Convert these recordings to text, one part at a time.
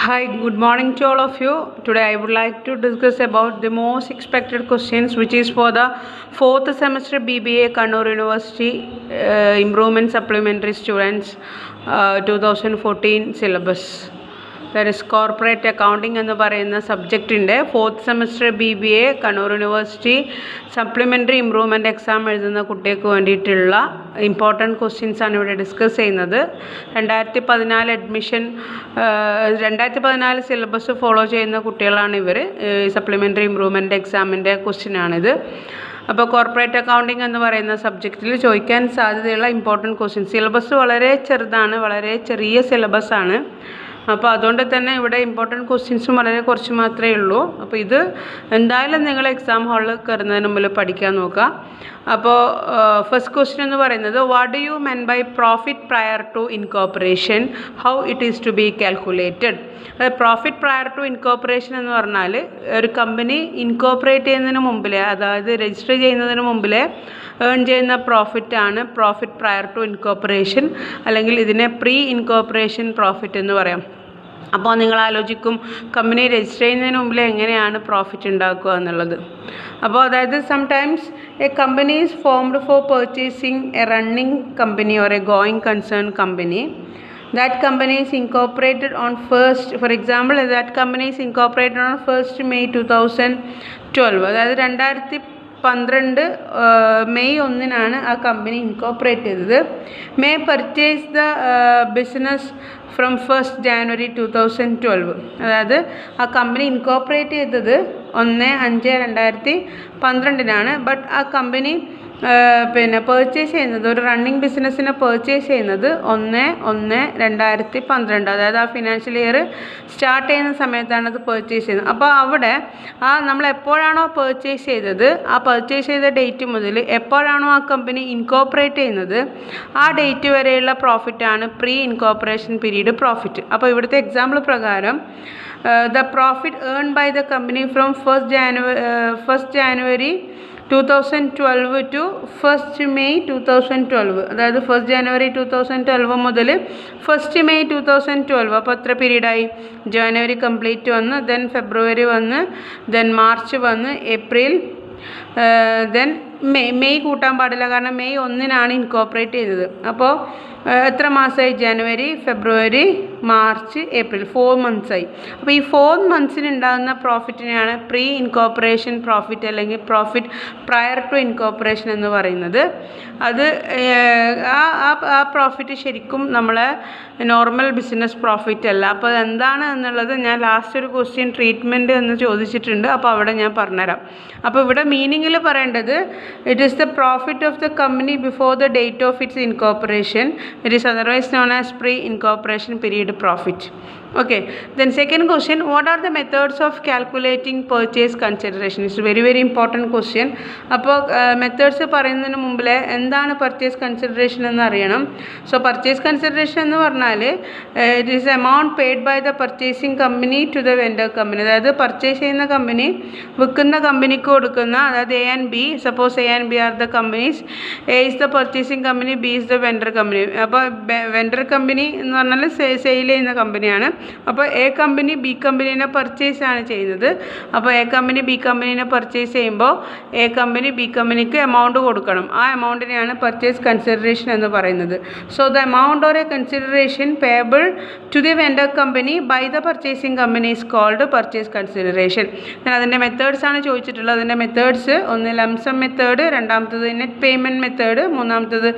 Hi, good morning to all of you. Today I would like to discuss about the most expected questions which is for the 4th semester BBA Kannur University Improvement Supplementary Students 2014 syllabus. That is Corporate Accounting എന്ന് പറയുന്ന സബ്ജക്റ്റിൻ്റെ 4th semester BBA Kannur university supplementary improvement exam എഴുതുന്ന കുട്ടികൾക്ക് വേണ്ടിയിട്ടുള്ള important questions ആണ് ഇവിടെ discuss ചെയ്യുന്നത്. 2014 admission 2014 syllabus follow ചെയ്യുന്ന കുട്ടികളാണ് ഇവർ. സപ്ലിമെൻ്ററി ഇംപ്രൂവ്മെൻ്റ് എക്സാമിൻ്റെ ക്വസ്റ്റ്യനാണിത്. അപ്പോൾ കോർപ്പറേറ്റ് അക്കൗണ്ടിങ് എന്ന് പറയുന്ന സബ്ജക്റ്റിൽ ചോദിക്കാൻ സാധ്യതയുള്ള ഇമ്പോർട്ടൻറ്റ് ക്വസ്റ്റ്യൻസ്. സിലബസ് വളരെ ചെറുതാണ്, വളരെ ചെറിയ സിലബസാണ്. അപ്പോൾ അതുകൊണ്ട് തന്നെ ഇവിടെ ഇമ്പോർട്ടൻറ്റ് ക്വസ്റ്റ്യൻസും വളരെ കുറച്ച് മാത്രമേ ഉള്ളൂ. അപ്പോൾ ഇത് എന്തായാലും നിങ്ങൾ എക്സാം ഹാളിൽ കയറുന്നതിന് മുമ്പിൽ പഠിക്കാൻ നോക്കുക. അപ്പോൾ ഫസ്റ്റ് ക്വസ്റ്റ്യൻ എന്ന് പറയുന്നത് what do you mean by profit prior to incorporation, how it is to be calculated. അതായത് പ്രോഫിറ്റ് പ്രയർ ടു ഇൻകോർപ്പറേഷൻ എന്ന് പറഞ്ഞാൽ ഒരു കമ്പനി ഇൻകോർപ്പറേറ്റ് ചെയ്യുന്നതിന് മുമ്പിലെ, അതായത് രജിസ്റ്റർ ചെയ്യുന്നതിന് മുമ്പിലെ ഏൺ ചെയ്യുന്ന പ്രോഫിറ്റാണ് പ്രോഫിറ്റ് പ്രയർ ടു ഇൻകോർപ്പറേഷൻ, അല്ലെങ്കിൽ ഇതിനെ പ്രീ ഇൻകോർപ്പറേഷൻ പ്രോഫിറ്റ് എന്ന് പറയാം. അപ്പോൾ നിങ്ങൾ ആലോചിക്കും കമ്പനി രജിസ്റ്റർ ചെയ്യുന്നതിന് മുമ്പിൽ എങ്ങനെയാണ് പ്രോഫിറ്റ് ഉണ്ടാക്കുക എന്നുള്ളത്. അപ്പോൾ അതായത് sometimes a company is formed for purchasing A running company or A going concern company. That company is incorporated on 1st, for example, that company is incorporated on 1st May 2012. അതായത് 2012 May 1-നാണ് ആ company incorporate ചെയ്തത്. May purchase the business from 1st January 2012. അതായത് ആ company incorporate ചെയ്തത് 1/5/2012-നാണ്. But ആ company purchase ചെയ്യുന്നത്, ഒരു റണ്ണിങ് ബിസിനസ്സിനെ പർച്ചേസ് ചെയ്യുന്നത് 1/1/2012, അതായത് ആ ഫിനാൻഷ്യൽ ഇയർ സ്റ്റാർട്ട് ചെയ്യുന്ന സമയത്താണ് അത് പർച്ചേസ് ചെയ്യുന്നത്. അപ്പോൾ അവിടെ നമ്മൾ എപ്പോഴാണോ പർച്ചേസ് ചെയ്തത്, ആ പർച്ചേസ് ചെയ്ത ഡേറ്റ് മുതൽ എപ്പോഴാണോ ആ കമ്പനി ഇൻകോർപ്പറേറ്റ് ചെയ്യുന്നത് ആ ഡേറ്റ് വരെയുള്ള പ്രോഫിറ്റാണ് പ്രീ ഇൻകോർപ്പറേഷൻ പീരീഡ് പ്രോഫിറ്റ്. അപ്പോൾ ഇവിടുത്തെ എക്സാമ്പിൾ പ്രകാരം the profit earned by the company from 1st January 2012 to 1st May 2012, അതായത് 1st January 2012 മുതൽ 1st May 2012, അപ്പോൾ എത്ര പീരീഡായി? ജനുവരി കംപ്ലീറ്റ് വന്ന്, ദെൻ ഫെബ്രുവരി വന്ന്, ദെൻ മാർച്ച് വന്ന്, ഏപ്രിൽ, ദെൻ മെയ് കൂട്ടാൻ പാടില്ല, കാരണം മെയ് 1-നാണ് ഇൻകോർപ്പറേറ്റ് ചെയ്തത്. അപ്പോൾ എത്ര മാസമായി? ജനുവരി, ഫെബ്രുവരി, മാർച്ച്, ഏപ്രിൽ, 4 months-ആയി. അപ്പോൾ ഈ 4 months-നുണ്ടാകുന്ന പ്രോഫിറ്റിനെയാണ് പ്രീ ഇൻകോർപ്പറേഷൻ പ്രോഫിറ്റ് അല്ലെങ്കിൽ പ്രോഫിറ്റ് പ്രയർ ടു ഇൻകോർപ്പറേഷൻ എന്ന് പറയുന്നത്. അത് ആ പ്രോഫിറ്റ് ശരിക്കും നമ്മളെ നോർമൽ ബിസിനസ് പ്രോഫിറ്റ് അല്ല. അപ്പോൾ എന്താണ് എന്നുള്ളത് ഞാൻ ലാസ്റ്റ് ഒരു ക്വസ്റ്റ്യൻ ട്രീറ്റ്മെൻറ്റ് എന്ന് ചോദിച്ചിട്ടുണ്ട്, അപ്പോൾ അവിടെ ഞാൻ പറഞ്ഞുതരാം. അപ്പോൾ ഇവിടെ മീനിങ്ങിൽ പറയേണ്ടത് it is the profit of the company before the date of its incorporation. It is otherwise known as pre-incorporation period profit. Okay, then second question, what are the methods of calculating purchase consideration? It's a very very important question. അപ്പോൾ methods പറയുന്നതിന് മുമ്പിൽ എന്താണ് purchase consideration എന്ന് അറിയണം. So purchase consideration എന്ന് പറഞ്ഞാൽ it is amount paid by the purchasing company to the vendor company. അതായത് purchase ചെയ്യുന്ന കമ്പനി വിൽക്കുന്ന കമ്പനിക്ക് കൊടുക്കുന്ന, അതായത് A and B, suppose A and B are the companies. A is the purchasing company, B is the vendor company. അപ്പോൾ vendor company എന്ന് പറഞ്ഞാൽ sale ചെയ്യുന്ന കമ്പനിയാണ്. അപ്പോൾ എ കമ്പനി ബി കമ്പനീനെ പർച്ചേസ് ആണ് ചെയ്യുന്നത്. അപ്പോൾ എ കമ്പനി ബി കമ്പനീനെ പർച്ചേസ് ചെയ്യുമ്പോൾ എ കമ്പനി ബി കമ്പനിക്ക് എമൗണ്ട് കൊടുക്കണം. ആ എമൗണ്ടിനെയാണ് പർച്ചേസ് കൺസിഡറേഷൻ എന്ന് പറയുന്നത്. So the amount or a consideration payable to the vendor company by the purchasing company is called purchase consideration. ഞാൻ അതിൻ്റെ മെത്തേഡ്സ് ആണ് ചോദിച്ചിട്ടുള്ളത്. അതിൻ്റെ മെത്തേഡ്സ് ഒന്ന് ലംസം മെത്തേഡ്, രണ്ടാമത്തത് നെറ്റ് പേയ്മെൻറ്റ് മെത്തേഡ്, മൂന്നാമത്തത്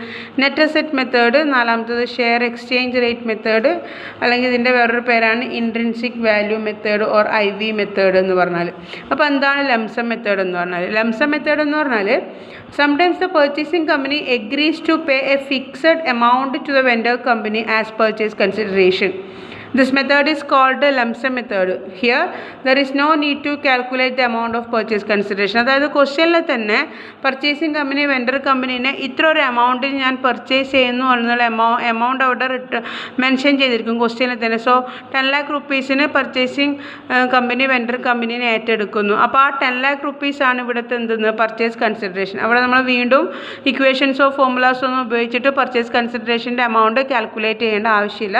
നെറ്റ് അസെറ്റ് മെത്തേഡ്, നാലാമത്തത് ഷെയർ എക്സ്ചേഞ്ച് റേറ്റ് മെത്തേഡ്, അല്ലെങ്കിൽ ഇതിൻ്റെ വേറൊരു പേരാണ് intrinsic value method or IV method എന്ന് പറഞ്ഞാൽ. അപ്പോൾ എന്താണ് ലംസം മെത്തേഡ് എന്ന് പറഞ്ഞാൽ? ലംസം മെത്തേഡ് എന്ന് പറഞ്ഞാൽ sometimes the purchasing company agrees to pay a fixed amount to the vendor company as purchase consideration. This method is called the lump sum method. Here there is no need to calculate the amount of purchase consideration. അതായത് ക്വസ്റ്റ്യനിൽ തന്നെ purchasing company vendor കമ്പനീനെ ഇത്ര ഒരു എമൗണ്ടിൽ ഞാൻ purchase ചെയ്യുന്നു എന്നുള്ള amount അവിടെ mention ചെയ്തിരിക്കും ക്വസ്റ്റ്യനിൽ തന്നെ. സോ 10 lakh rupees-ന് പർച്ചേസിങ് കമ്പനി വെൻഡർ കമ്പനീനെ ഏറ്റെടുക്കുന്നു. അപ്പോൾ ആ 10 lakh rupees ആണ് ഇവിടുത്തെ എന്തെന്ന് പർച്ചേസ് കൺസിഡറേഷൻ. അവിടെ നമ്മൾ വീണ്ടും ഇക്വേഷൻസോ ഫോർമുലാസോ ഒന്നും ഉപയോഗിച്ചിട്ട് പർച്ചേസ് കൺസിഡറേഷൻ്റെ എമൗണ്ട് കാൽക്കുലേറ്റ് ചെയ്യേണ്ട ആവശ്യമില്ല.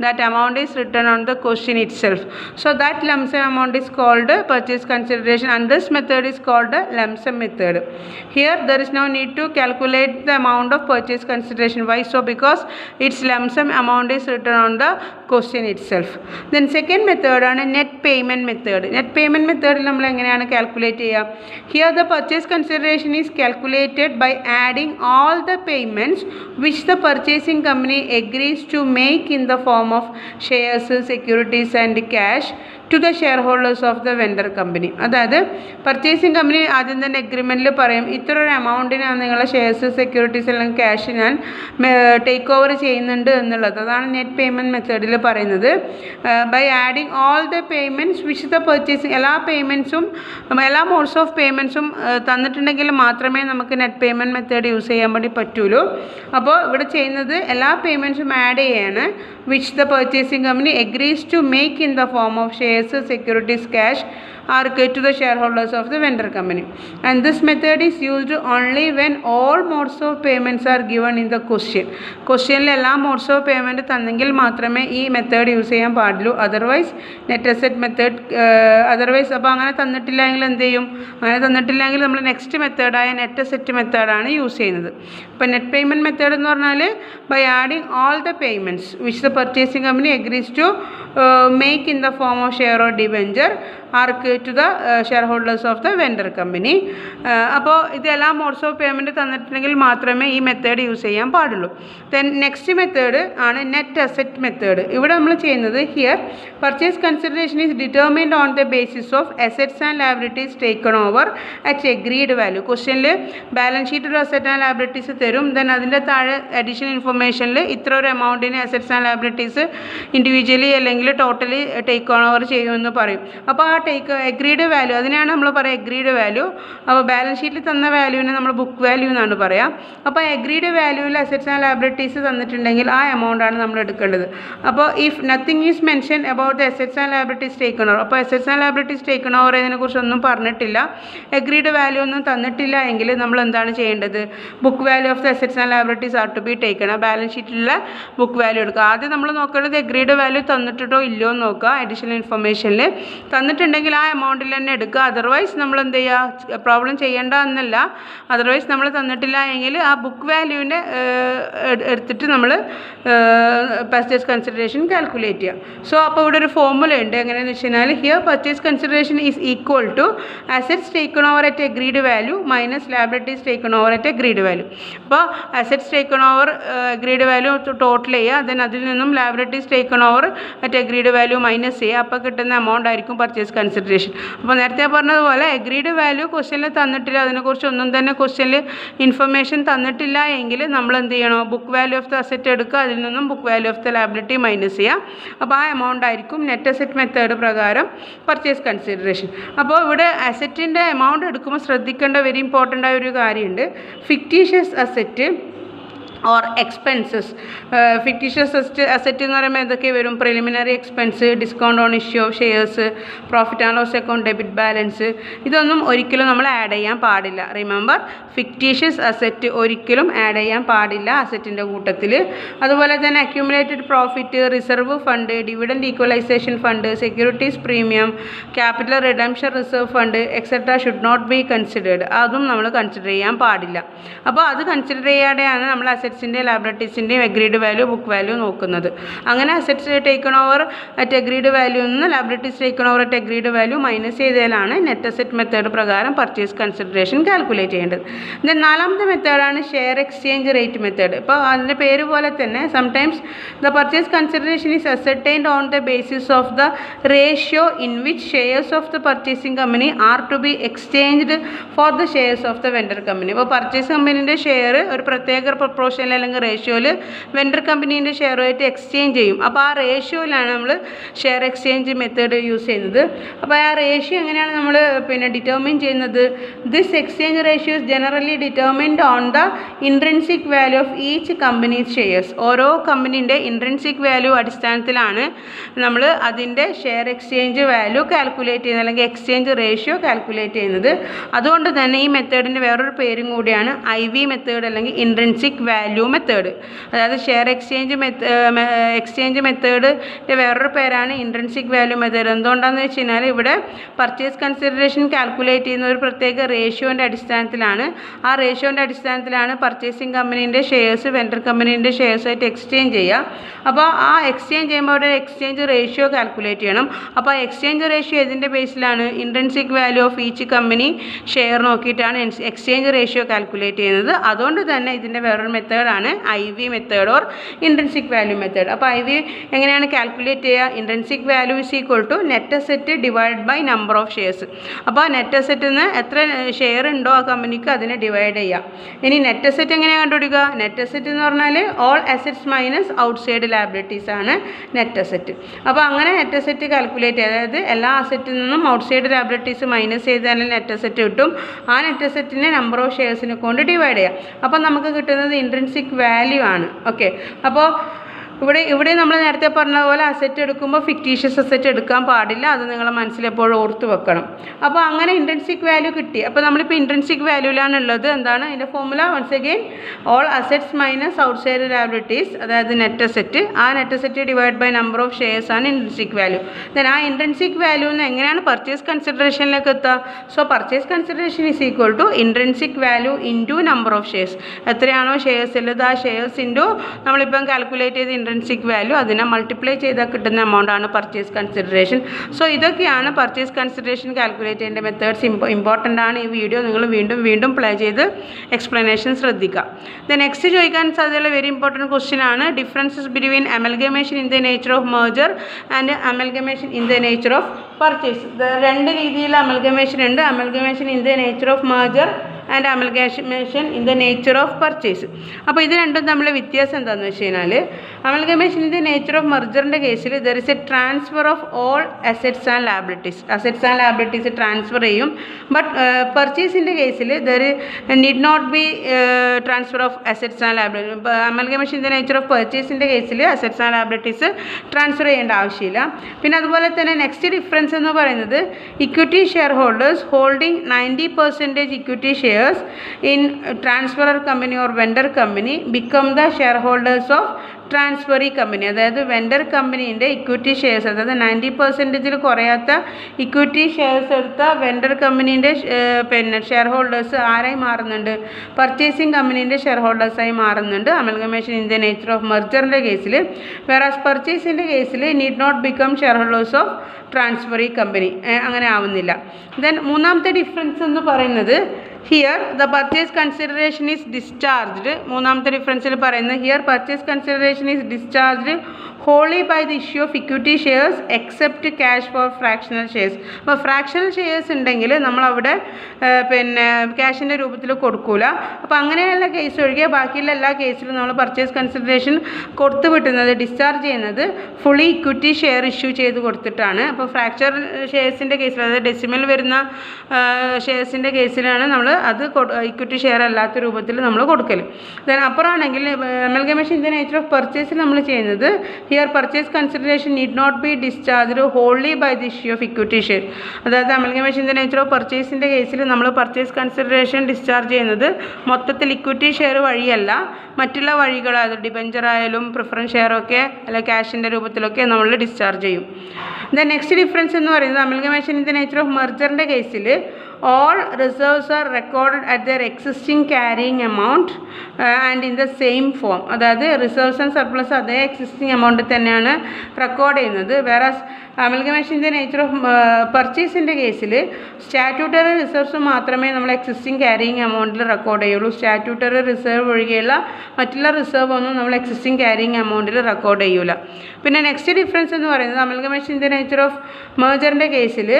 That amount is written on the question itself. So that lump sum amount is called purchase consideration, and this method is called a lump sum method. Here there is no need to calculate the amount of purchase consideration. Why so? Because its lump sum amount is written on the question itself. Then second method ആണ് net payment method. Net payment method നമ്മൾ എങ്ങനെയാണ് calculate ചെയ്യുക? Here the purchase consideration is calculated by adding all the payments which the purchasing company agrees to make in the form of shares, securities and cash to the shareholders of the vendor company. അതായത് purchasing company ആദ്യം തന്നെ എഗ്രിമെൻറ്റിൽ പറയും ഇത്ര ഒരു എമൗണ്ടിനാണ് നിങ്ങളുടെ shares, securities അല്ലെങ്കിൽ ക്യാഷ് ഞാൻ ടേക്ക് ഓവർ ചെയ്യുന്നുണ്ട് എന്നുള്ളത്. അതാണ് നെറ്റ് പേയ്മെൻറ്റ് മെത്തേഡിൽ പറയുന്നത്. By adding all the payments which the purchasing, എല്ലാ പേയ്മെൻറ്റ്സും എല്ലാ മോഡ്സ് ഓഫ് പേയ്മെൻറ്റ്സും തന്നിട്ടുണ്ടെങ്കിൽ മാത്രമേ നമുക്ക് നെറ്റ് പേയ്മെൻറ്റ് മെത്തേഡ് യൂസ് ചെയ്യാൻ വേണ്ടി പറ്റുള്ളൂ. അപ്പോൾ ഇവിടെ ചെയ്യുന്നത് എല്ലാ പേയ്മെൻറ്റ്സും ആഡ് ചെയ്യാണ് which the purchasing company agrees to make in the form of shares, securities, cash are to the shareholders of the vendor company. And this method is used only when all modes of payments are given in the question. Questionil എല്ലാ modes of payment തന്നെങ്കിൽ മാത്രമേ ഈ method use ചെയ്യാൻ പാടുള്ളൂ. Otherwise net asset method otherwise അപ്പോൾ അങ്ങനെ തന്നിട്ടില്ലെങ്കിൽ എന്ത് ചെയ്യും? അങ്ങനെ തന്നിട്ടില്ലെങ്കിൽ നമ്മൾ നെക്സ്റ്റ് മെത്തേഡായ നെറ്റ് അസെറ്റ് മെത്തേഡാണ് യൂസ് ചെയ്യുന്നത്. അപ്പോൾ നെറ്റ് പേയ്മെൻറ്റ് മെത്തേഡ് എന്ന് പറഞ്ഞാൽ by adding all the payments which the purchasing company agrees to make in the form of share or debenture ആർക്ക് to the share of the vendor company. അപ്പോൾ ഇതെല്ലാം modes of payment തന്നിട്ടുണ്ടെങ്കിൽ മാത്രമേ ഈ method use ചെയ്യാൻ പാടുള്ളൂ. Then next method ആണ് net asset method. ഇവിടെ നമ്മൾ ചെയ്യുന്നത് here purchase consideration is determined on the basis of assets and liabilities taken over at agreed value. ക്വസ്റ്റ്യനിൽ ബാലൻസ് ഷീറ്റ് ഒരു അസെറ്റ് ആൻഡ് ലയബിലിറ്റീസ് തരും. ദെൻ അതിൻ്റെ താഴെ അഡീഷണൽ ഇൻഫർമേഷനിൽ ഇത്ര ഒരു എമൗണ്ടിന് അസെറ്റ്സ് ആൻഡ് ലയബിലിറ്റീസ് ഇൻഡിവിജ്വലി അല്ലെങ്കിൽ ടോട്ടലി ടേക്ക് ഓവർ ചെയ്യുമെന്ന് പറയും. അപ്പോൾ ആ എഗ്രീഡ് വാല്യൂ അതിനെയാണ് നമ്മൾ പറയുക എഗ്രീഡ് വാല്യൂ. അപ്പോൾ ബാലൻസ് ഷീറ്റിൽ തന്ന വാല്യൂവിനെ നമ്മൾ ബുക്ക് വാല്യൂ എന്നാണ് പറയുക. അപ്പോൾ എഗ്രീഡ് വാല്യൂവിൽ അസെറ്റ്സ് ആൻഡ് ലയബിലിറ്റീസ് തന്നിട്ടുണ്ടെങ്കിൽ ആ എമൗണ്ടാണ് നമ്മൾ എടുക്കേണ്ടത്. അപ്പോൾ if nothing is mention about the assets and liabilities taken over, അപ്പോൾ assets and liabilities taken over ഇതിനെക്കുറിച്ചൊന്നും പറഞ്ഞിട്ടില്ല, എഗ്രീഡ് വാല്യൂ ഒന്നും തന്നിട്ടില്ല എങ്കിൽ നമ്മൾ എന്താണ് ചെയ്യേണ്ടത്? Book value of the assets and liabilities are to be taken. ആ ബാലൻസ് ഷീറ്റിലുള്ള ബുക്ക് വാല്യൂ എടുക്കുക. ആദ്യം നമ്മൾ നോക്കേണ്ടത് എഗ്രീഡ് വാല്യൂ തന്നിട്ടോ ഇല്ലയോ എന്ന് നോക്കുക. അഡീഷണൽ ഇൻഫർമേഷനിൽ തന്നിട്ടുണ്ടെങ്കിൽ ആ എമൗണ്ടിൽ തന്നെ എടുക്കുക. അതർവൈസ് നമ്മൾ എന്ത് ചെയ്യുക? പ്രോബ്ലം ചെയ്യേണ്ട എന്നല്ല, അതർവൈസ് നമ്മൾ തന്നിട്ടില്ല എങ്കിൽ ആ ബുക്ക് വാല്യൂവിൻ്റെ എടുത്തിട്ട് നമ്മൾ പർച്ചേസ് കൺസിഡറേഷൻ കാൽക്കുലേറ്റ് ചെയ്യുക. സോ അപ്പോൾ ഇവിടെ ഒരു ഫോർമുല ഉണ്ട്. എങ്ങനെയാണെന്ന് വെച്ച് കഴിഞ്ഞാൽ here purchase consideration is equal to assets taken over at agreed value minus liabilities taken over at agreed value. അപ്പോൾ assets taken over agreed value total ചെയ്യുക, ദെൻ അതിൽ നിന്നും liabilities taken over at agreed value minus ചെയ്യുക. അപ്പോൾ കിട്ടുന്ന amount ആയിരിക്കും purchase consideration. അപ്പോൾ നേരത്തെ പറഞ്ഞതുപോലെ എഗ്രീഡ് വാല്യൂ ക്വസ്റ്റ്യനിൽ തന്നിട്ടില്ല, അതിനെക്കുറിച്ച് ഒന്നും തന്നെ ക്വസ്റ്റ്യനിൽ ഇൻഫർമേഷൻ തന്നിട്ടില്ല എങ്കിൽ നമ്മൾ എന്ത് ചെയ്യണം? Book value of the asset എടുക്കുക, അതിൽ നിന്നും book value of the liability minus ചെയ്യുക. അപ്പോൾ ആ എമൗണ്ട് ആയിരിക്കും നെറ്റ് അസെറ്റ് മെത്തേഡ് പ്രകാരം പർച്ചേസ് കൺസിഡറേഷൻ. അപ്പോൾ ഇവിടെ അസെറ്റിൻ്റെ എമൗണ്ട് എടുക്കുമ്പോൾ ശ്രദ്ധിക്കേണ്ട വെരി ഇമ്പോർട്ടൻ്റ് ആയ ഒരു കാര്യമുണ്ട്. Fictitious asset or expenses. Fictitious asset എന്ന് പറയുമ്പോൾ എന്തൊക്കെ വരും? Preliminary expense, discount on issue of shares, profit and loss account, debit balance, ഇതൊന്നും ഒരിക്കലും നമ്മൾ ആഡ് ചെയ്യാൻ പാടില്ല. റിമെമ്പർ, ഫിക്റ്റീഷ്യസ് അസെറ്റ് ഒരിക്കലും ആഡ് ചെയ്യാൻ പാടില്ല അസെറ്റിൻ്റെ കൂട്ടത്തിൽ. അതുപോലെ തന്നെ accumulated profit, reserve fund, dividend equalisation fund, securities premium, capital redemption reserve fund etcetera should not be considered. അതും നമ്മൾ കൺസിഡർ ചെയ്യാൻ പാടില്ല. അപ്പോൾ അത് കൺസിഡർ ചെയ്യാതെയാണ് നമ്മൾ അസെറ്റ്സിൻ്റെ ലയബിലിറ്റീസിൻ്റെയും എഗ്രീഡ് വാല്യൂ ബുക്ക് വാല്യൂ നോക്കുന്നത്. അങ്ങനെ assets taken over at agreed value നിന്ന് liabilities taken over at agreed value minus ചെയ്തതിലാണ് നെറ്റ് അസെറ്റ് മെത്തേഡ് പ്രകാരം പർച്ചേസ് കൺസിഡറേഷൻ കാൽക്കുലേറ്റ് ചെയ്യേണ്ടത്. ദെൻ നാലാമത്തെ മെത്തേഡാണ് ഷെയർ എക്സ്ചേഞ്ച് റേറ്റ് മെത്തേഡ്. ഇപ്പോൾ അതിൻ്റെ പേര് പോലെ തന്നെ sometimes the purchase consideration is ascertained on the basis of the ratio in which shares of the purchasing company are to be exchanged for the shares of the vendor company. അപ്പോൾ purchase കമ്പനീൻ്റെ share ഒരു പ്രത്യേക പ്രൊപ്പോർഷനിൽ അല്ലെങ്കിൽ റേഷ്യോയിൽ vendor കമ്പനീൻ്റെ ഷെയറുമായിട്ട് exchange ചെയ്യും. അപ്പോൾ ആ റേഷ്യോയിലാണ് നമ്മൾ share exchange method use ചെയ്യുന്നത്. അപ്പോൾ ആ റേഷ്യോ എങ്ങനെയാണ് നമ്മൾ ഡിറ്റർമിൻ ചെയ്യുന്നത്? This exchange ratio is generally determined on the intrinsic value of each companies shares. ഓരോ കമ്പനീൻ്റെ ഇൻട്രിൻസിക് വാല്യൂ അടിസ്ഥാനത്തിലാണ് നമ്മൾ അതിൻ്റെ ഷെയർ എക്സ്ചേഞ്ച് വാല്യൂ കാൽക്കുലേറ്റ് ചെയ്യുന്നത് അല്ലെങ്കിൽ എക്സ്ചേഞ്ച് റേഷ്യോ കാൽക്കുലേറ്റ് ചെയ്യുന്നത്. അതുകൊണ്ട് തന്നെ ഈ മെത്തേഡിൻ്റെ വേറൊരു പേരും കൂടിയാണ് IV മെത്തേഡ് അല്ലെങ്കിൽ ഇൻട്രിൻസിക് വാല്യൂ വാല്യൂ മെത്തേഡ്. അതായത് ഷെയർ എക്സ്ചേഞ്ച് മെത്തേഡിൻ്റെ വേറൊരു പേരാണ് ഇൻട്രിൻസിക് വാല്യൂ മെത്തേഡ്. എന്തുകൊണ്ടാണെന്ന് വെച്ച് കഴിഞ്ഞാൽ ഇവിടെ പർച്ചേസ് കൺസിഡറേഷൻ കാൽക്കുലേറ്റ് ചെയ്യുന്ന ഒരു പ്രത്യേക റേഷ്യോൻ്റെ അടിസ്ഥാനത്തിലാണ്. ആ റേഷ്യോൻ്റെ അടിസ്ഥാനത്തിലാണ് പർച്ചേസിങ് കമ്പനീൻ്റെ ഷെയർസ് വെൻഡർ കമ്പനീൻ്റെ ഷെയർസായിട്ട് എക്സ്ചേഞ്ച് ചെയ്യുക. അപ്പോൾ ആ എക്സ്ചേഞ്ച് ചെയ്യുമ്പോൾ അവിടെ എക്സ്ചേഞ്ച് റേഷ്യോ കാൽക്കുലേറ്റ് ചെയ്യണം. അപ്പോൾ ആ എക്സ്ചേഞ്ച് റേഷ്യോ ഏതിൻ്റെ ബേസിലാണ്? Intrinsic value of each company share നോക്കിയിട്ടാണ് എക്സ്ചേഞ്ച് റേഷ്യോ കാൽക്കുലേറ്റ് ചെയ്യുന്നത്. അതുകൊണ്ട് തന്നെ ഇതിൻ്റെ വേറൊരു മെത്തേഡാണ് IV method or intrinsic value method. അപ്പോൾ IV എങ്ങനെയാണ് കാൽക്കുലേറ്റ് ചെയ്യുക? Intrinsic value is equal to net asset divide by number of shares. അപ്പോൾ നെറ്റ് അസെറ്റിൽ നിന്ന് എത്ര ഷെയർ ഉണ്ടോ ആ കമ്പനിക്ക് അതിനെ ഡിവൈഡ് ചെയ്യുക. ഇനി നെറ്റ് അസെറ്റ് എങ്ങനെയാണ് കണ്ടുപിടിക്കുക? നെറ്റ് അസെറ്റ് എന്ന് പറഞ്ഞാൽ all assets minus outside liabilities ആണ് നെറ്റ് അസെറ്റ്. അപ്പോൾ അങ്ങനെ നെറ്റ് അസെറ്റ് കാൽക്കുലേറ്റ് ചെയ്യുക. അതായത് എല്ലാ അസെറ്റിൽ നിന്നും ഔട്ട്സൈഡ് ലയബിലിറ്റീസ് മൈനസ് ചെയ്താൽ നെറ്റ് അസെറ്റ് കിട്ടും. ആ നെറ്റ് അസെറ്റിനെ നമ്പർ ഓഫ് ഷെയർസിനെ കൊണ്ട് ഡിവൈഡ് ചെയ്യാം. അപ്പോൾ നമുക്ക് കിട്ടുന്നത് ഇൻട്രിൻസിക് വാല്യൂ ആണ്. ഓക്കെ, അപ്പോൾ ഇവിടെ നമ്മൾ നേരത്തെ പറഞ്ഞ പോലെ അസെറ്റ് എടുക്കുമ്പോൾ ഫിക്റ്റീഷ്യസ് അസെറ്റ് എടുക്കാൻ പാടില്ല. അത് നിങ്ങളെ മനസ്സിലെപ്പോഴും ഓർത്ത് വെക്കണം. അപ്പോൾ അങ്ങനെ ഇൻട്രിൻസിക് വാല്യൂ കിട്ടി. അപ്പോൾ നമ്മളിപ്പോൾ ഇൻട്രിൻസിക് വാല്യൂലാണ് ഉള്ളത്. എന്താണ് അതിൻ്റെ formula? Once again all assets minus outside liabilities, അതായത് നെറ്റ് അസെറ്റ്. ആ net asset divide by number of shares ആണ് ഇൻട്രിൻസിക് വാല്യൂ. ദെൻ ആ ഇൻട്രിൻസിക് വാല്യൂന്ന് എങ്ങനെയാണ് പർച്ചേസ് കൺസിഡറേഷനിലേക്ക് എത്തുക? So purchase consideration is equal to intrinsic value into number of shares. എത്രയാണോ shares ഉള്ളത് ആ ഷെയർസ് ഇൻറ്റു നമ്മളിപ്പം കാൽക്കുലേറ്റ് ചെയ്ത് ഇൻട്രിൻസിക് വാല്യൂ അതിനെ മൾട്ടിപ്ലൈ ചെയ്താൽ കിട്ടുന്ന എമൗണ്ട് ആണ് പർച്ചേസ് കൺസിഡറേഷൻ. സോ ഇതൊക്കെയാണ് പർച്ചേസ് കൺസിഡറേഷൻ കാൽക്കുലേറ്റ് ചെയ്യേണ്ട മെത്തേഡ്സ്. ഇമ്പോർട്ടൻ്റ് ആണ്. ഈ വീഡിയോ നിങ്ങൾ വീണ്ടും പ്ലേ ചെയ്ത് എക്സ്പ്ലനേഷൻ ശ്രദ്ധിക്കുക. ദെൻ നെക്സ്റ്റ് ചോദിക്കാൻ സാധ്യതയുള്ള വെരി ഇമ്പോർട്ടൻറ്റ് ക്വസ്റ്റ്യൻ ആണ് differences between amalgamation in the nature of merger and amalgamation in the nature of purchase. രണ്ട് രീതിയിൽ അമൽഗമേഷൻ ഉണ്ട്. Amalgamation in the nature of merger and amalgamation in the nature of purchase. അപ്പോൾ ഇത് രണ്ടും തമ്മിലുള്ള വ്യത്യാസം എന്താണെന്ന് വെച്ച് കഴിഞ്ഞാൽ amalgamation in the nature of മെർജറിൻ്റെ കേസിൽ there is a transfer of all assets and liabilities transfer ചെയ്യും. ബട്ട് പർച്ചേസിൻ്റെ കേസിൽ there need not be transfer of assets and liabilities. Amalgamation in the nature of പർച്ചേസിൻ്റെ കേസിൽ അസെറ്റ്സ് ആൻഡ് ലാബിലിറ്റീസ് ട്രാൻസ്ഫർ ചെയ്യേണ്ട ആവശ്യമില്ല. പിന്നെ അതുപോലെ തന്നെ നെക്സ്റ്റ് ഡിഫറൻസ് എന്ന് പറയുന്നത് equity share holders holding 90% equity share in transferor company or vendor company become the shareholders of transferee company. അതായത് വെൻഡർ കമ്പനീൻ്റെ ഇക്വിറ്റി ഷെയർസ്, അതായത് 90% കുറയാത്ത ഇക്വിറ്റി ഷെയർസ് എടുത്ത വെൻഡർ കമ്പനീൻ്റെ ഷെയർ ഹോൾഡേഴ്സ് ആരായി മാറുന്നുണ്ട്? പർച്ചേസിങ് കമ്പനീൻ്റെ ഷെയർ ഹോൾഡേഴ്സായി മാറുന്നുണ്ട് amalgamation in the nature of മെർജറിൻ്റെ കേസിൽ. വേറാസ് പർച്ചേസിൻ്റെ കേസിൽ need not become share holders of transferee company, അങ്ങനെ ആവുന്നില്ല. ദെൻ മൂന്നാമത്തെ ഡിഫറൻസ് എന്ന് പറയുന്നത് here the purchase consideration is discharged. മൂന്നാമത്തെ ഡിഫറൻസിൽ പറയുന്നത് here purchase consideration is discharged wholly by the issue of equity shares except cash for fractional shares. അപ്പോൾ fractional shares ഉണ്ടെങ്കിൽ നമ്മളവിടെ ക്യാഷിൻ്റെ രൂപത്തിൽ കൊടുക്കൂല. അപ്പോൾ അങ്ങനെയുള്ള കേസ് ഒഴികെ ബാക്കിയുള്ള എല്ലാ കേസിലും നമ്മൾ പർച്ചേസ് കൺസിഡറേഷൻ കൊടുത്തു വിട്ടുന്നത്, ഡിസ്ചാർജ് ചെയ്യുന്നത് ഫുള്ളി ഇക്വിറ്റി ഷെയർ ഇഷ്യൂ ചെയ്ത് കൊടുത്തിട്ടാണ്. അപ്പോൾ ഫ്രാക്ചർ ഷെയർസിൻ്റെ കേസിൽ, അതായത് ഡെസിമൽ വരുന്ന ഷെയർസിൻ്റെ കേസിലാണ് നമ്മൾ അത് ഇക്വിറ്റി ഷെയർ അല്ലാത്ത രൂപത്തിൽ നമ്മൾ കൊടുക്കൽ. ദെൻ അപ്പുറമാണെങ്കിൽ amalgamation in the nature of പർച്ചേസിൽ നമ്മൾ ചെയ്യുന്നത് here purchase consideration need not be discharged wholly by the issue of equity share. അതായത് amalgamation in the nature of പർച്ചേസിൻ്റെ കേസിൽ നമ്മൾ പർച്ചേസ് കൺസിഡറേഷൻ ഡിസ്ചാർജ് ചെയ്യുന്നത് മൊത്തത്തിൽ ഇക്വിറ്റി ഷെയർ വഴിയല്ല, മറ്റുള്ള വഴികൾ, അത് ഡിബഞ്ചർ ആയാലും പ്രിഫറൻസ് ഷെയറൊക്കെ അല്ലെങ്കിൽ ക്യാഷിൻ്റെ രൂപത്തിലൊക്കെ നമ്മൾ ഡിസ്ചാർജ് ചെയ്യും. ദെൻ നെക്സ്റ്റ് ഡിഫറൻസ് എന്ന് പറയുന്നത് അമൽഗമേഷൻ ഇൻ ദ നേച്ചർ ഓഫ് മെർജറിൻ്റെ കേസിൽ all reserves are recorded at their existing carrying amount and in the same form. അതായത് റിസർവ്സ് ആൻഡ് സർപ്ലസ് അതേ എക്സിസ്റ്റിംഗ് എമൗണ്ടിൽ തന്നെയാണ് റെക്കോർഡ് ചെയ്യുന്നത്. Whereas amalgamation in the nature of പർച്ചേസിൻ്റെ കേസിൽ സ്റ്റാറ്റ്യൂട്ടറി റിസർവ്സ് മാത്രമേ നമ്മൾ എക്സിസ്റ്റിംഗ് ക്യാരിയിങ് എമൗണ്ടിൽ റെക്കോർഡ് ചെയ്യുള്ളൂ. സ്റ്റാറ്റ്യൂട്ടറി റിസർവ് ഒഴികെയുള്ള മറ്റുള്ള റിസർവ് ഒന്നും നമ്മൾ എക്സിസ്റ്റിംഗ് ക്യാരിയിങ് എമൗണ്ടിൽ റെക്കോർഡ് ചെയ്യൂല. പിന്നെ നെക്സ്റ്റ് ഡിഫറൻസ് എന്ന് പറയുന്നത് അമൽഗമേഷൻ ഇൻ ദ നേച്ചർ ഓഫ് മെർജറിൻ്റെ കേസിൽ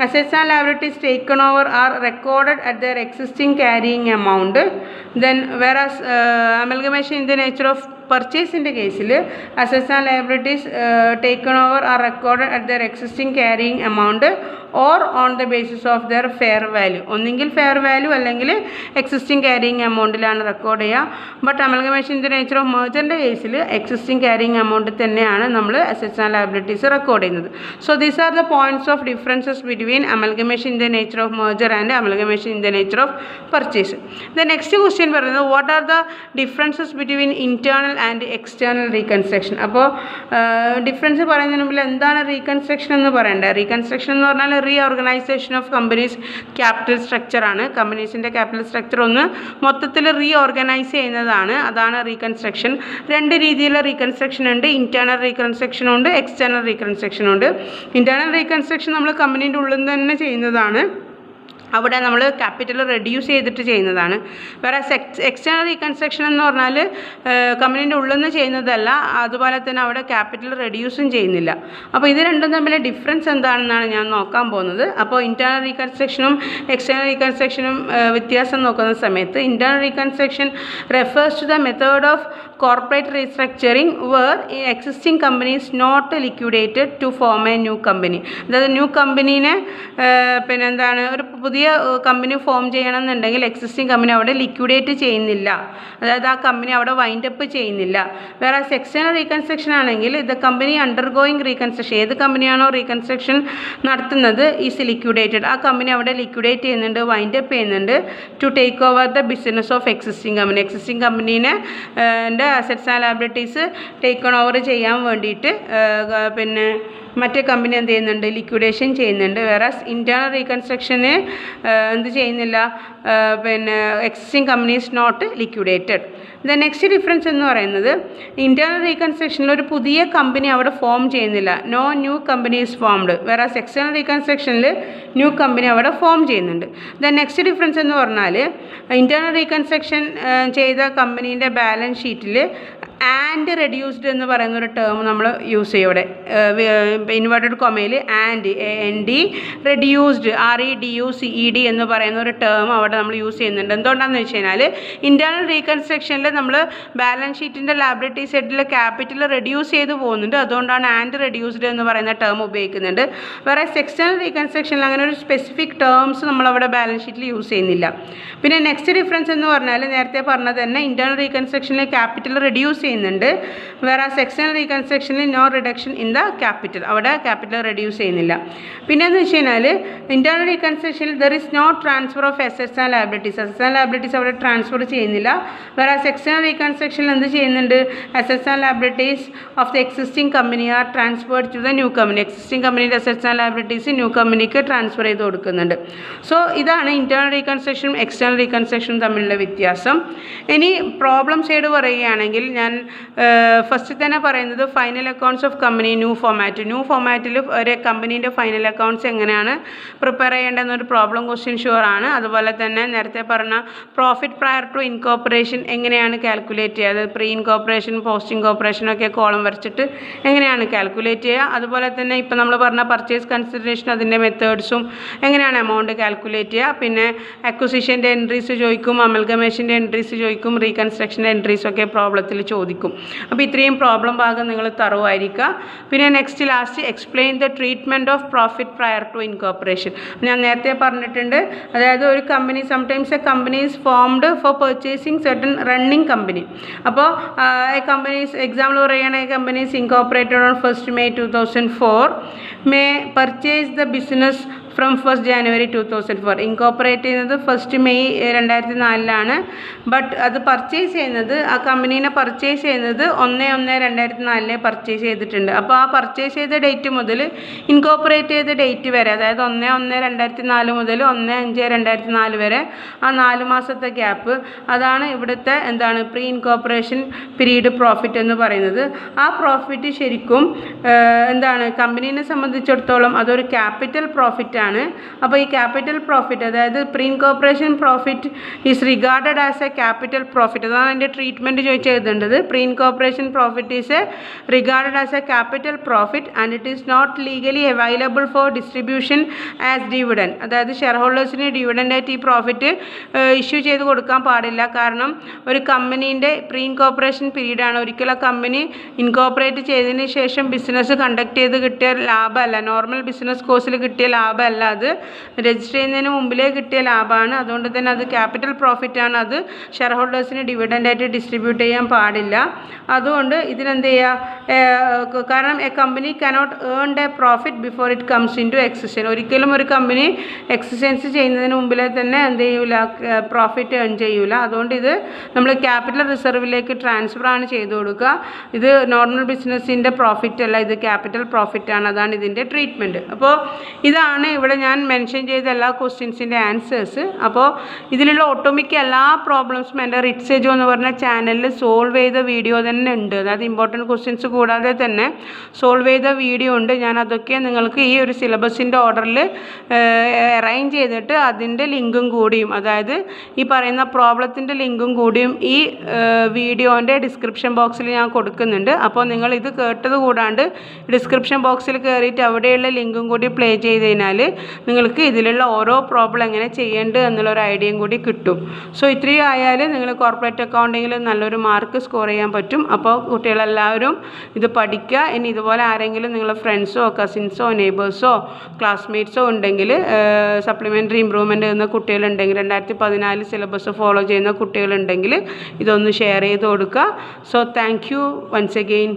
assets and liabilities taken over are recorded at their existing carrying amount. Then whereas amalgamation in the nature of പർച്ചേസിൻ്റെ കേസിൽ assets and liabilities taken over are recorded at the existing carrying amount or on the basis of the fair value. ഒന്നെങ്കിൽ fair value അല്ലെങ്കിൽ existing carrying എമൗണ്ടിലാണ് record ചെയ്യുക. But amalgamation in the nature of മെർജറിൻ്റെ കേസിൽ existing carrying amount തന്നെയാണ് നമ്മൾ assets and liabilities record ചെയ്യുന്നത്. So these are the points of differences between amalgamation in the nature of merger and amalgamation in the nature of purchase. The next question പറയുന്നത് what are the differences between internal and external reconstruction. അപ്പോൾ difference പറയുന്നതിന് മുമ്പിൽ എന്താണ് reconstruction എന്ന് പറയേണ്ടത്? Reconstruction എന്ന് പറഞ്ഞാൽ reorganisation of companies capital സ്ട്രക്ചറാണ്. കമ്പനീസിൻ്റെ ക്യാപിറ്റൽ സ്ട്രക്ചർ ഒന്ന് മൊത്തത്തിൽ റീഓർഗനൈസ് ചെയ്യുന്നതാണ്. അതാണ് റീകൺസ്ട്രക്ഷൻ. രണ്ട് രീതിയിലുള്ള റീകൺസ്ട്രക്ഷൻ ഉണ്ട്. ഇൻറ്റേർണൽ റീകൺസ്ട്രക്ഷനും ഉണ്ട്, എക്സ്റ്റേർണൽ റീകൺസ്ട്രക്ഷനും ഉണ്ട്. ഇൻറ്റേർണൽ റീകൺസ്ട്രക്ഷൻ നമ്മൾ കമ്പനീൻ്റെ ഉള്ളിൽ നിന്ന് തന്നെ ചെയ്യുന്നതാണ്. അവിടെ നമ്മൾ ക്യാപിറ്റൽ റെഡ്യൂസ് ചെയ്തിട്ട് ചെയ്യുന്നതാണ്. വേറെ എക്സ്റ്റേണൽ റീകൺസ്ട്രക്ഷൻ എന്ന് പറഞ്ഞാൽ കമ്പനീൻ്റെ ഉള്ളിൽ നിന്ന് ചെയ്യുന്നതല്ല, അതുപോലെ തന്നെ അവിടെ ക്യാപിറ്റൽ റെഡ്യൂസും ചെയ്യുന്നില്ല. അപ്പോൾ ഇത് രണ്ടും തമ്മിലെ ഡിഫറൻസ് എന്താണെന്നാണ് ഞാൻ നോക്കാൻ പോകുന്നത്. അപ്പോൾ ഇൻറ്റേർണൽ റീകൺസ്ട്രക്ഷനും എക്സ്റ്റേണൽ റീകൺസ്ട്രക്ഷനും വ്യത്യാസം നോക്കുന്ന സമയത്ത് internal reconstruction refers to the method of corporate restructuring where existing companies not liquidated to form a new company. അതായത് ന്യൂ കമ്പനീനെ പിന്നെന്താണ് ഒരു പുതിയ കമ്പനി ഫോം ചെയ്യണമെന്നുണ്ടെങ്കിൽ എക്സിസ്റ്റിംഗ് കമ്പനി അവിടെ ലിക്വിഡേറ്റ് ചെയ്യുന്നില്ല, അതായത് ആ കമ്പനി അവിടെ വൈൻഡപ്പ് ചെയ്യുന്നില്ല. വേറെ എക്സ്റ്റേണൽ റീകൺസ്ട്രക്ഷൻ ആണെങ്കിൽ ദ കമ്പനി അണ്ടർഗോയിങ് റീകൺസ്ട്രക്ഷൻ, ഏത് കമ്പനിയാണോ റീകൺസ്ട്രക്ഷൻ നടത്തുന്നത് ഈസ് ലിക്വിഡേറ്റഡ്, ആ കമ്പനി അവിടെ ലിക്വിഡേറ്റ് ചെയ്യുന്നുണ്ട്, വൈൻഡപ്പ് ചെയ്യുന്നുണ്ട് to take over the business of existing company. Existing കമ്പനീനെ assets and liabilities taken over ചെയ്യാൻ വേണ്ടിയിട്ട് പിന്നെ മറ്റേ കമ്പനി എന്ത് ചെയ്യുന്നുണ്ട്? ലിക്വിഡേഷൻ ചെയ്യുന്നുണ്ട്. വേറെ ഇൻറ്റേർണൽ റീകൺസ്ട്രക്ഷന് എന്ത് ചെയ്യുന്നില്ല, പിന്നെ existing company is not liquidated. The next difference എന്ന് പറയുന്നത് ഇൻറ്റേർണൽ റീകൺസ്ട്രക്ഷനിൽ ഒരു പുതിയ കമ്പനി അവിടെ ഫോം ചെയ്യുന്നില്ല, no new company is formed. വേറെ എക്സ്റ്റേണൽ റീകൺസ്ട്രക്ഷനിൽ ന്യൂ കമ്പനി അവിടെ ഫോം ചെയ്യുന്നുണ്ട്. ദ നെക്സ്റ്റ് ഡിഫറൻസ് എന്ന് പറഞ്ഞാൽ ഇൻറ്റേർണൽ റീകൺസ്ട്രക്ഷൻ ചെയ്ത കമ്പനീൻ്റെ ബാലൻസ് ഷീറ്റിൽ ആൻഡ് റെഡ്യൂസ്ഡ് എന്ന് പറയുന്ന ഒരു ടേം നമ്മൾ യൂസ് ചെയ്യും. ഇവിടെ ഇൻവേർട്ടഡ് കൊമയിൽ ആൻഡ് AND റെഡ്യൂസ്ഡ് REDUCED എന്ന് പറയുന്ന ഒരു ടേം അവിടെ നമ്മൾ യൂസ് ചെയ്യുന്നുണ്ട്. എന്തുകൊണ്ടാണെന്ന് വെച്ച് കഴിഞ്ഞാൽ ഇൻറ്റേർണൽ റീകൺസ്ട്രക്ഷനിൽ നമ്മൾ ബാലൻസ് ഷീറ്റിൻ്റെ ലയബിലിറ്റി സൈഡിൽ ക്യാപിറ്റൽ റെഡ്യൂസ് ചെയ്ത് പോകുന്നുണ്ട്, അതുകൊണ്ടാണ് ആൻഡ് റെഡ്യൂസ്ഡ് എന്ന് പറയുന്ന ടേം ഉപയോഗിക്കുന്നുണ്ട്. വേറെ എക്സ്റ്റേണൽ റീകൺസ്ട്രക്ഷനിൽ അങ്ങനെ ഒരു സ്പെസിഫിക് ടേംസ് നമ്മളവിടെ ബാലൻസ് ഷീറ്റിൽ യൂസ് ചെയ്യുന്നില്ല. പിന്നെ നെക്സ്റ്റ് ഡിഫറൻസ് എന്ന് പറഞ്ഞാൽ നേരത്തെ പറഞ്ഞത് തന്നെ ഇൻറ്റേർണൽ റീകൺസ്ട്രക്ഷനിൽ ക്യാപിറ്റൽ റെഡ്യൂസ് ചെയ്യുന്നുണ്ട്, വേറെ എക്സ്റ്റേണൽ റീകൺസ്ട്രക്ഷനിൽ no reduction in the capital, അവിടെ ക്യാപിറ്റൽ റെഡ്യൂസ് ചെയ്യുന്നില്ല. പിന്നെ എന്ന് വെച്ച് കഴിഞ്ഞാൽ ഇൻറ്റേർണൽ റീകൺസ്ട്രക്ഷനിൽ there is no transfer of assets and liabilities, assets and liabilities അവിടെ ട്രാൻസ്ഫർ ചെയ്യുന്നില്ല. വേറെ എക്സ്റ്റേണൽ റീകൺസ്ട്രക്ഷനിൽ എന്ത് ചെയ്യുന്നുണ്ട്? Assets and liabilities of the existing company are transferred to the new company. Existing കമ്പനിയുടെ അസറ്റ്സ് ആൻഡ് ലയബിലിറ്റീസ് ന്യൂ കമ്പനിക്ക് transfer ചെയ്ത് കൊടുക്കുന്നുണ്ട്. സോ ഇതാണ് ഇൻറ്റേർണൽ റീകൺസ്ട്രക്ഷനും എക്സ്റ്റേണൽ റീകൺസ്ട്രക്ഷനും തമ്മിലുള്ള വ്യത്യാസം. ഇനി പ്രോബ്ലം സൈഡ് പറയുകയാണെങ്കിൽ ഞാൻ ഫസ്റ്റ് തന്നെ പറയുന്നത് final accounts of company new format. New ഫോമാറ്റിൽ ഒരു കമ്പനീൻ്റെ ഫൈനൽ അക്കൗണ്ട്സ് എങ്ങനെയാണ് പ്രിപ്പയർ ചെയ്യേണ്ടതെന്നൊരു പ്രോബ്ലം ക്വസ്റ്റ്യൻ ഷുവർ ആണ്. അതുപോലെ തന്നെ നേരത്തെ പറഞ്ഞ പ്രോഫിറ്റ് പ്രയർ ടു ഇൻകോർപ്പറേഷൻ എങ്ങനെയാണ് കാൽക്കുലേറ്റ് ചെയ്യുക, അതായത് പ്രീ ഇൻകോർപ്പറേഷൻ പോസ്റ്റ് ഇൻകോർപ്പറേഷനൊക്കെ കോളം വരച്ചിട്ട് എങ്ങനെയാണ് കാൽക്കുലേറ്റ് ചെയ്യുക. അതുപോലെ തന്നെ ഇപ്പോൾ നമ്മൾ പറഞ്ഞ പർച്ചേസ് കൺസിഡറേഷൻ അതിൻ്റെ മെത്തേഡ്സും എങ്ങനെയാണ് എമൗണ്ട് കാൽക്കുലേറ്റ് ചെയ്യുക. പിന്നെ അക്വിസിഷൻ്റെ എൻട്രീസ് ചോദിക്കും, അമൽഗമേഷൻ്റെ എൻട്രീസ് ചോദിക്കും, റീകൺസ്ട്രക്ഷൻ്റെ എൻട്രീസൊക്കെ പ്രോബ്ലത്തിൽ ചോദിക്കും. അപ്പോൾ ഇത്രയും പ്രോബ്ലം ഭാഗം നിങ്ങൾ തറവായിരിക്കുക. പിന്നെ next last explain the treatment of profit prior to incorporation. ഞാൻ നേരത്തെ പറഞ്ഞിട്ടുണ്ട്, അതായത് ഒരു company sometimes a company is formed for purchasing certain running company. അപ്പോൾ കമ്പനീസ് എക്സാമ്പിൾ പറയുകയാണെങ്കിൽ companies incorporated on 1st May 2004 may purchase the business from 1st January 2004. Incorporate ചെയ്യുന്നത് 1st May 2004 but അത് purchase ചെയ്യുന്നത് ആ കമ്പനീനെ പർച്ചേസ് ചെയ്യുന്നത് 1/1/2004 purchase ചെയ്തിട്ടുണ്ട്. അപ്പോൾ ആ പർച്ചേസ് ചെയ്ത ഡേറ്റ് മുതൽ ഇൻകോർപ്പറേറ്റ് ചെയ്ത ഡേറ്റ് വരെ, അതായത് 1/1/2004 മുതൽ 1/5/2004 വരെ ആ 4 മാസത്തെ ഗ്യാപ്പ്, അതാണ് ഇവിടുത്തെ എന്താണ് പ്രീ ഇൻകോർപ്പറേഷൻ പീരീഡ് പ്രോഫിറ്റ് എന്ന് പറയുന്നത്. ആ പ്രോഫിറ്റ് ശരിക്കും എന്താണ് കമ്പനീനെ സംബന്ധിച്ചിടത്തോളം അതൊരു ക്യാപിറ്റൽ പ്രോഫിറ്റാണ്. ആണ്. അപ്പോൾ ഈ ക്യാപിറ്റൽ പ്രോഫിറ്റ്, അതായത് pre incorporation profit is regarded as a capital profit. അതാണ് എൻ്റെ ട്രീറ്റ്മെൻറ്റ് ചോദിച്ച് എഴുതേണ്ടത്. Pre incorporation profit is a regarded as a capital profit and it is not legally available for distribution as dividend. അതായത് share ഹോൾഡേഴ്സിന് ഡിവിഡൻഡായിട്ട് ഈ profit issue ചെയ്ത് കൊടുക്കാൻ പാടില്ല. കാരണം ഒരു കമ്പനീൻ്റെ പ്രീ ഇൻകോർപ്പറേഷൻ പീരീഡാണ്. ഒരിക്കലും ആ കമ്പനി ഇൻകോർപ്പറേറ്റ് ചെയ്തതിന് ശേഷം ബിസിനസ് കണ്ടക്ട് ചെയ്ത് കിട്ടിയ ലാഭമല്ല, നോർമൽ ബിസിനസ് കോഴ്സിൽ കിട്ടിയ ലാഭമല്ല, അത് രജിസ്റ്റർ ചെയ്യുന്നതിന് മുമ്പിലേ കിട്ടിയ ലാഭമാണ്. അതുകൊണ്ട് തന്നെ അത് ക്യാപിറ്റൽ പ്രോഫിറ്റാണ്. അത് ഷെയർ ഹോൾഡേഴ്സിന് ഡിവിഡൻഡായിട്ട് ഡിസ്ട്രിബ്യൂട്ട് ചെയ്യാൻ പാടില്ല. അതുകൊണ്ട് ഇതിനെന്ത് ചെയ്യുക, കാരണം a company cannot earn a profit before it comes in to existence. ഒരിക്കലും ഒരു കമ്പനി എക്സിസ്റ്റൻസ് ചെയ്യുന്നതിന് മുമ്പിലേ തന്നെ എന്ത് ചെയ്യൂല, പ്രോഫിറ്റ് ഏൺ ചെയ്യൂല. അതുകൊണ്ട് ഇത് നമ്മൾ ക്യാപിറ്റൽ റിസർവിലേക്ക് ട്രാൻസ്ഫർ ആണ് ചെയ്ത് കൊടുക്കുക. ഇത് നോർമൽ ബിസിനസ്സിൻ്റെ പ്രോഫിറ്റ് അല്ല, ഇത് ക്യാപിറ്റൽ പ്രോഫിറ്റ് ആണ്. അതാണ് ഇതിൻ്റെ ട്രീറ്റ്മെൻറ്റ്. അപ്പോൾ ഇതാണ് ഇവിടെ ഞാൻ മെൻഷൻ ചെയ്ത എല്ലാ ക്വസ്റ്റ്യൻസിൻ്റെ ആൻസേഴ്സ്. അപ്പോൾ ഇതിലുള്ള ഒട്ടുമിക്ക എല്ലാ പ്രോബ്ലംസും എൻ്റെ റിറ്റ്സ് എജു എന്ന് പറഞ്ഞ ചാനലിൽ സോൾവ് ചെയ്ത വീഡിയോ തന്നെ ഉണ്ട്. അതായത് ഇമ്പോർട്ടൻറ്റ് ക്വസ്റ്റ്യൻസ് കൂടാതെ തന്നെ സോൾവ് ചെയ്ത വീഡിയോ ഉണ്ട്. ഞാൻ അതൊക്കെ നിങ്ങൾക്ക് ഈ ഒരു സിലബസിൻ്റെ ഓർഡറിൽ അറേഞ്ച് ചെയ്തിട്ട് അതിൻ്റെ ലിങ്കും കൂടിയും, അതായത് ഈ പറയുന്ന പ്രോബ്ലത്തിൻ്റെ ലിങ്കും കൂടിയും ഈ വീഡിയോൻ്റെ ഡിസ്ക്രിപ്ഷൻ ബോക്സിൽ ഞാൻ കൊടുക്കുന്നുണ്ട്. അപ്പോൾ നിങ്ങൾ ഇത് കേട്ടത് കൂടാണ്ട് ഡിസ്ക്രിപ്ഷൻ ബോക്സിൽ കയറിയിട്ട് അവിടെയുള്ള ലിങ്കും കൂടി പ്ലേ ചെയ്ത് കഴിഞ്ഞാൽ നിങ്ങൾക്ക് ഇതിലുള്ള ഓരോ പ്രോബ്ലം എങ്ങനെ ചെയ്യേണ്ടത് എന്നുള്ളൊരു ഐഡിയയും കൂടി കിട്ടും. സോ ഇത്രയും ആയാൽ നിങ്ങൾ കോർപ്പറേറ്റ് അക്കൗണ്ടിങ്ങിൽ നല്ലൊരു മാർക്ക് സ്കോർ ചെയ്യാൻ പറ്റും. അപ്പോൾ കുട്ടികളെല്ലാവരും ഇത് പഠിക്കുക. ഇനി ഇതുപോലെ ആരെങ്കിലും നിങ്ങളുടെ ഫ്രണ്ട്സോ കസിൻസോ നെയ്ബേഴ്സോ ക്ലാസ്മേറ്റ്സോ ഉണ്ടെങ്കിൽ, സപ്ലിമെൻ്ററി ഇമ്പ്രൂവ്മെൻ്റ് എന്ന കുട്ടികളുണ്ടെങ്കിൽ, 2014 സിലബസ് ഫോളോ ചെയ്യുന്ന കുട്ടികളുണ്ടെങ്കിൽ ഇതൊന്ന് ഷെയർ ചെയ്ത് കൊടുക്കുക. So thank you once again.